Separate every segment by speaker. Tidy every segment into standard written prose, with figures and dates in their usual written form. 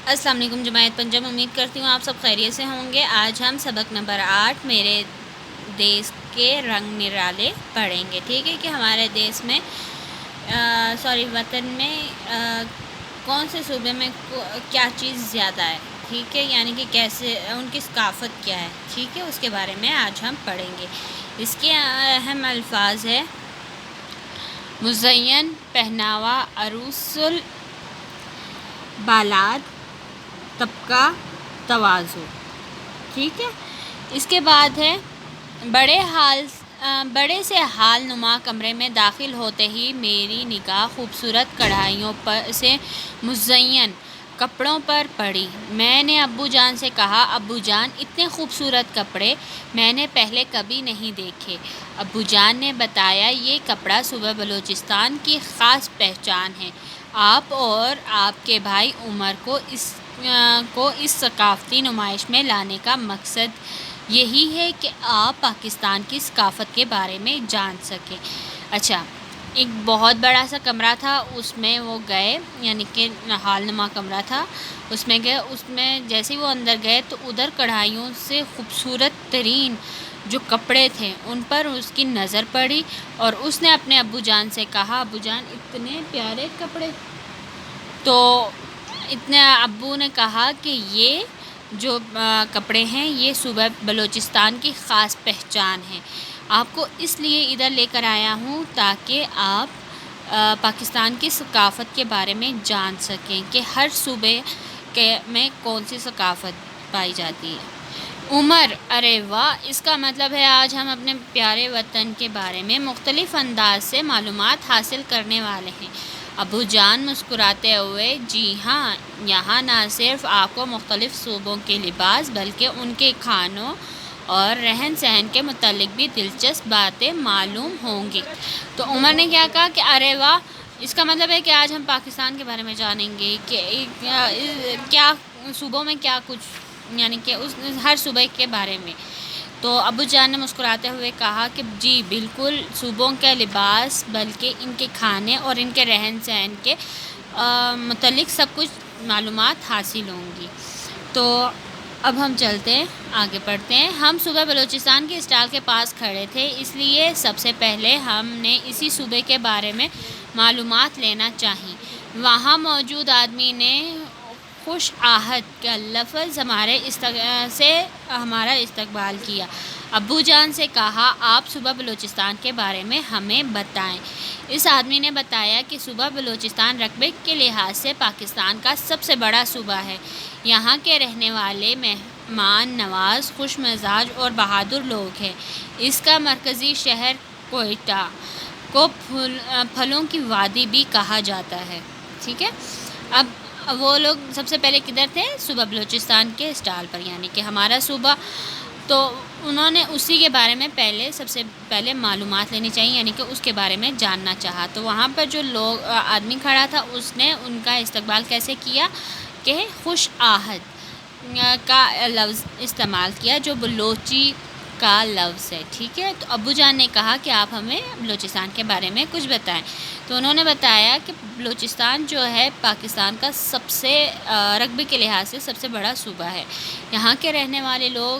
Speaker 1: السلام علیکم جماعت پنجاب، امید کرتی ہوں آپ سب خیریت سے ہوں گے۔ آج ہم سبق نمبر 8 میرے دیس کے رنگ نرالے پڑھیں گے۔ ٹھیک ہے کہ ہمارے دیس میں وطن میں کون سے صوبے میں کیا چیز زیادہ ہے، ٹھیک ہے، یعنی کہ کیسے ان کی ثقافت کیا ہے، ٹھیک ہے، اس کے بارے میں آج ہم پڑھیں گے۔ اس کے اہم الفاظ ہے مزین پہناوا، عروس بالاد، طبقہ، تواضع، ٹھیک ہے۔ اس کے بعد ہے بڑے سے حال نما کمرے میں داخل ہوتے ہی میری نگاہ خوبصورت کڑھائیوں سے مزین کپڑوں پر پڑی۔ میں نے ابو جان سے کہا، ابو جان، اتنے خوبصورت کپڑے میں نے پہلے کبھی نہیں دیکھے۔ ابو جان نے بتایا، یہ کپڑا صوبہ بلوچستان کی خاص پہچان ہے۔ آپ اور آپ کے بھائی عمر کو اس ثقافتی نمائش میں لانے کا مقصد یہی ہے کہ آپ پاکستان کی ثقافت کے بارے میں جان سکیں۔ اچھا، ایک بہت بڑا سا کمرہ تھا، اس میں وہ گئے، یعنی کہ حال نما کمرہ تھا، اس میں گئے۔ اس میں جیسے وہ اندر گئے تو ادھر کڑھائیوں سے خوبصورت ترین جو کپڑے تھے ان پر اس کی نظر پڑی، اور اس نے اپنے ابو جان سے کہا، ابو جان، اتنے پیارے کپڑے۔ تو اتنے ابو نے کہا کہ یہ جو کپڑے ہیں یہ صوبہ بلوچستان کی خاص پہچان ہے۔ آپ کو اس لیے ادھر لے کر آیا ہوں تاکہ آپ پاکستان کی ثقافت کے بارے میں جان سکیں کہ ہر صوبے میں کون سی ثقافت پائی جاتی ہے۔ عمر: ارے واہ، اس کا مطلب ہے آج ہم اپنے پیارے وطن کے بارے میں مختلف انداز سے معلومات حاصل کرنے والے ہیں۔ ابو جان مسکراتے ہوئے: جی ہاں، یہاں نہ صرف آپ کو مختلف صوبوں کے لباس بلکہ ان کے کھانوں اور رہن سہن کے متعلق بھی دلچسپ باتیں معلوم ہوں گی۔ تو عمر نے کیا کہا کہ ارے واہ، اس کا مطلب ہے کہ آج ہم پاکستان کے بارے میں جانیں گے کہ کیا صوبوں میں کیا کچھ، یعنی کہ ہر صوبے کے بارے میں۔ تو ابو جان نے مسکراتے ہوئے کہا کہ جی بالکل، صوبوں کے لباس بلکہ ان کے کھانے اور ان کے رہن سہن کے متعلق سب کچھ معلومات حاصل ہوں گی۔ تو اب ہم چلتے ہیں، آگے پڑھتے ہیں۔ ہم صوبہ بلوچستان کے اسٹال کے پاس کھڑے تھے، اس لیے سب سے پہلے ہم نے اسی صوبے کے بارے میں معلومات لینا چاہی۔ وہاں موجود آدمی نے خوش آہٹ کا لفظ سے ہمارا استقبال کیا۔ ابو جان سے کہا، آپ صوبہ بلوچستان کے بارے میں ہمیں بتائیں۔ اس آدمی نے بتایا کہ صوبہ بلوچستان رقبے کے لحاظ سے پاکستان کا سب سے بڑا صوبہ ہے۔ یہاں کے رہنے والے مہمان نواز، خوش مزاج اور بہادر لوگ ہیں۔ اس کا مرکزی شہر کوئٹہ کو پھلوں کی وادی بھی کہا جاتا ہے، ٹھیک ہے۔ اب وہ لوگ سب سے پہلے کدھر تھے؟ صوبہ بلوچستان کے اسٹال پر، یعنی کہ ہمارا صوبہ۔ تو انہوں نے اسی کے بارے میں سب سے پہلے معلومات لینی چاہیے، یعنی کہ اس کے بارے میں جاننا چاہا۔ تو وہاں پر جو آدمی کھڑا تھا اس نے ان کا استقبال کیسے کیا کہ خوش آہٹ کا لفظ استعمال کیا، جو بلوچی کا لفظ ہے، ٹھیک ہے۔ تو ابو جان نے کہا کہ آپ ہمیں بلوچستان کے بارے میں کچھ بتائیں۔ تو انہوں نے بتایا کہ بلوچستان جو ہے پاکستان کا سب سے رقبے کے لحاظ سے سب سے بڑا صوبہ ہے۔ یہاں کے رہنے والے لوگ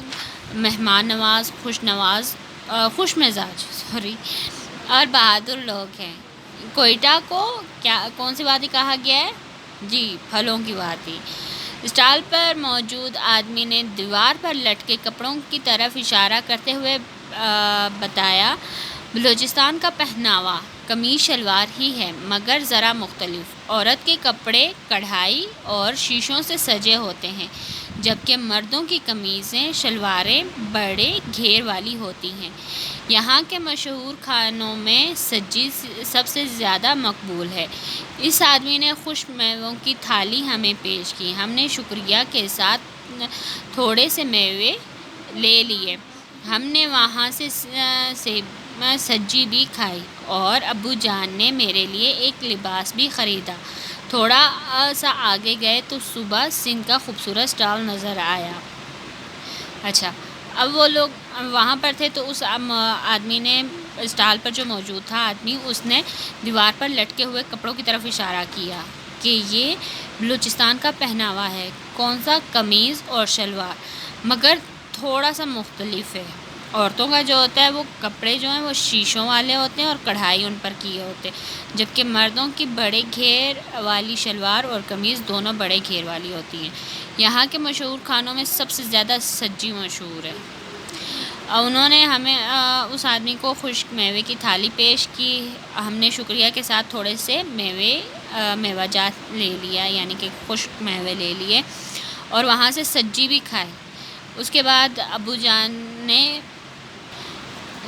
Speaker 1: مہمان نواز، خوش مزاج اور بہادر لوگ ہیں۔ کوئٹہ کو کون سی وادی کہا گیا ہے؟ جی، پھلوں کی وادی۔ اسٹال پر موجود آدمی نے دیوار پر لٹکے کپڑوں کی طرف اشارہ کرتے ہوئے بتایا، بلوچستان کا پہناوا قمیص شلوار ہی ہے مگر ذرا مختلف۔ عورت کے کپڑے کڑھائی اور شیشوں سے سجے ہوتے ہیں، جبکہ مردوں کی قمیصیں شلواریں بڑے گھیر والی ہوتی ہیں۔ یہاں کے مشہور کھانوں میں سجی سب سے زیادہ مقبول ہے۔ اس آدمی نے خوش میووں کی تھالی ہمیں پیش کی۔ ہم نے شکریہ کے ساتھ تھوڑے سے میوے لے لیے۔ ہم نے وہاں سے سجی بھی کھائی اور ابو جان نے میرے لیے ایک لباس بھی خریدا۔ تھوڑا سا آگے گئے تو صوبہ سندھ کا خوبصورت اسٹال نظر آیا۔ اچھا، اب وہ لوگ وہاں پر تھے تو اس آدمی نے اسٹال پر جو موجود تھا آدمی، اس نے دیوار پر لٹکے ہوئے کپڑوں کی طرف اشارہ کیا۔ کہ یہ بلوچستان کا پہناوا ہے، کون سا قمیض اور شلوار، مگر تھوڑا سا مختلف ہے۔ عورتوں کا جو ہوتا ہے وہ کپڑے جو ہیں وہ شیشوں والے ہوتے ہیں اور کڑھائی ان پر کیے ہوتے ہیں، جبکہ مردوں کی بڑے گھیر والی شلوار اور قمیض دونوں بڑے گھیر والی ہوتی ہیں۔ یہاں کے مشہور کھانوں میں سب سے زیادہ سجی مشہور ہے۔ انہوں نے ہمیں اس آدمی کو خشک میوے کی تھالی پیش کی، ہم نے شکریہ کے ساتھ تھوڑے سے میوہ جات لے لیا، یعنی کہ خشک میوے لے لیے اور وہاں سے سجی بھی کھائے۔ اس کے بعد ابو جان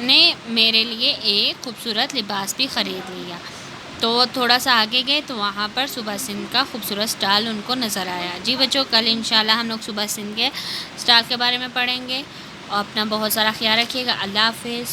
Speaker 1: نے میرے لیے ایک خوبصورت لباس بھی خرید لیا، تو وہ تھوڑا سا آگے گئے تو وہاں پر صوبہ سندھ کا خوبصورت سٹال ان کو نظر آیا۔ جی بچوں، کل انشاءاللہ ہم لوگ صوبہ سندھ کے سٹال کے بارے میں پڑھیں گے، اور اپنا بہت سارا خیال رکھیے گا۔ اللہ حافظ۔